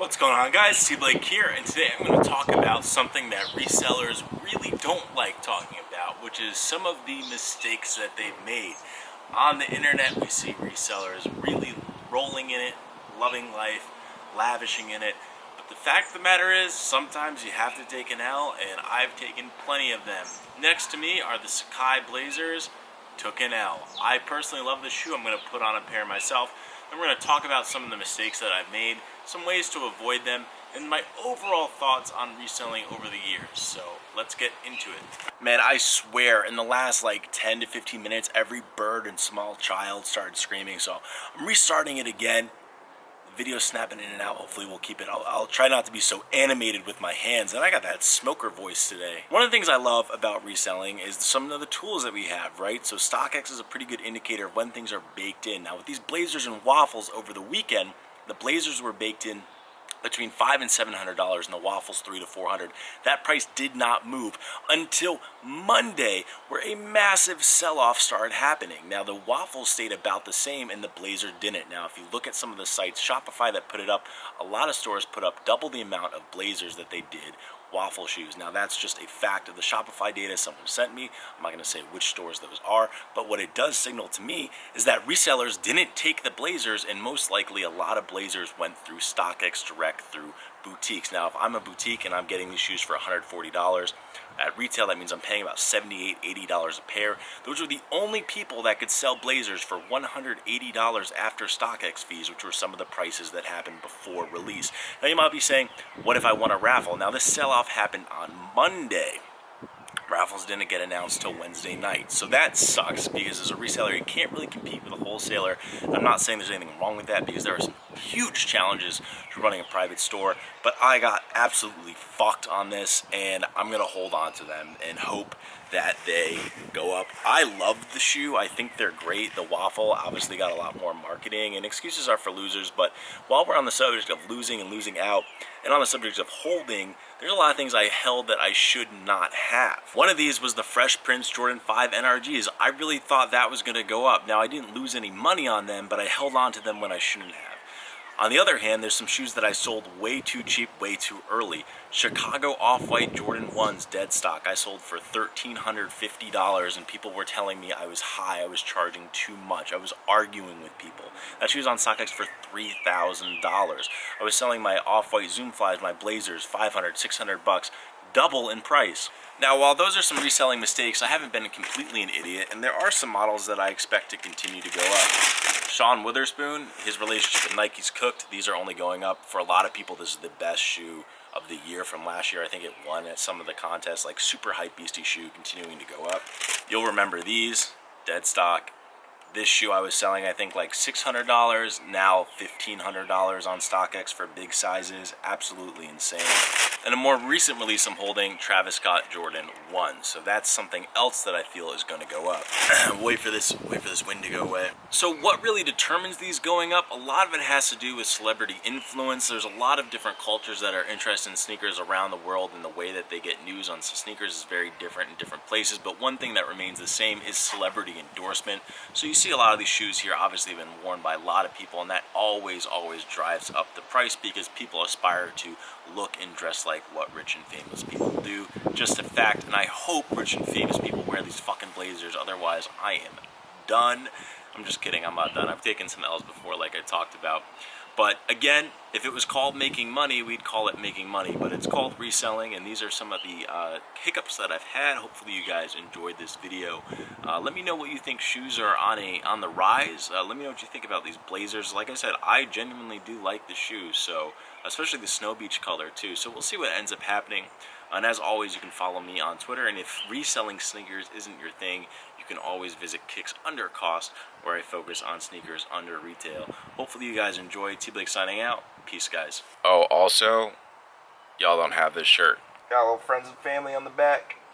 What's going on, guys? T Blake here, and today I'm going to talk about something that resellers really don't like talking about, which is some of the mistakes that they've made. On the internet, we see resellers really rolling in it, loving life, lavishing in it, but the fact of the matter is, sometimes you have to take an L, and I've taken plenty of them. Next to me are the Sakai Blazers. Took an L. I personally love this shoe. I'm going to put on a pair myself. And we're going to talk about some of the mistakes that I've made, some ways to avoid them, and my overall thoughts on reselling over the years. So let's get into it. Man, I swear in the last like 10 to 15 minutes, every bird and small child started screaming. So I'm restarting it again. Video's snapping in and out. Hopefully we'll keep it. I'll try not to be so animated with my hands. And I got that smoker voice today. One of the things I love about reselling is some of the tools that we have, right? So StockX is a pretty good indicator of when things are baked in. Now with these blazers and waffles over the weekend, the blazers were baked in between $500 and $700, and the waffles $300 to $400. That price did not move until Monday, where a massive sell-off started happening. Now the waffles stayed about the same, and the blazer didn't. Now, if you look at some of the sites, Shopify that put it up, a lot of stores put up double the amount of blazers that they did waffle shoes. Now that's just a fact of the Shopify data someone sent me. I'm not going to say which stores those are, but what it does signal to me is that resellers didn't take the blazers, and most likely a lot of blazers went through StockX direct through boutiques. Now if I'm a boutique and I'm getting these shoes for $140 at retail, that means I'm paying about $78, $80 a pair. Those were the only people that could sell blazers for $180 after StockX fees, which were some of the prices that happened before release. Now you might be saying, what if I want a raffle? Now this sell-off happened on Monday. Raffles didn't get announced till Wednesday night. So that sucks, because as a reseller, you can't really compete with a wholesaler. I'm not saying there's anything wrong with that, because there are some huge challenges to running a private store, but I got absolutely fucked on this, and I'm going to hold on to them and hope that they go up. I love the shoe. I think they're great. The waffle obviously got a lot more marketing, and excuses are for losers, but while we're on the subject of losing and losing out, and on the subject of holding, there's a lot of things I held that I should not have. One of these was the Fresh Prince Jordan 5 NRGs. I really thought that was going to go up. Now, I didn't lose any money on them, but I held on to them when I shouldn't have. On the other hand, there's some shoes that I sold way too cheap, way too early. Chicago Off-White Jordan 1s dead stock I sold for $1,350, and people were telling me I was high, I was charging too much. I was arguing with people. That shoe was on StockX for $3,000. I was selling my Off-White Zoom Flies, my Blazers, $500, $600, double in price. Now, while those are some reselling mistakes, I haven't been completely an idiot, and there are some models that I expect to continue to go up. Sean Witherspoon, his relationship with Nike's cooked. These are only going up. For a lot of people, this is the best shoe of the year from last year. I think it won at some of the contests, like super hype beastie shoe, continuing to go up. You'll remember these, dead stock. This shoe I was selling, I think, like $600, now $1,500 on StockX for big sizes. Absolutely insane. And a more recent release I'm holding, Travis Scott Jordan 1. So that's something else that I feel is going to go up. wait for this wind to go away. So what really determines these going up? A lot of it has to do with celebrity influence. There's a lot of different cultures that are interested in sneakers around the world, and the way that they get news on sneakers is very different in different places. But one thing that remains the same is celebrity endorsement. So you see a lot of these shoes here obviously have been worn by a lot of people, and that always drives up the price, because people aspire to look and dress like what rich and famous people do. Just a fact, and I hope rich and famous people wear these fucking blazers, otherwise I am done. I'm just kidding, I'm not done. I've taken some L's before, like I talked about. But again, if it was called making money, we'd call it making money, but it's called reselling, and these are some of the hiccups that I've had. Hopefully you guys enjoyed this video. Let me know what you think shoes are on the rise. Let me know what you think about these blazers. Like I said, I genuinely do like the shoes, so especially the Snow Beach color too. So we'll see what ends up happening. And as always, you can follow me on Twitter, and if reselling sneakers isn't your thing, you can always visit Kicks Under Cost, where I focus on sneakers under retail. Hopefully you guys enjoy. T Blake signing out. Peace, guys. Oh, also, y'all don't have this shirt. Got a little friends and family on the back.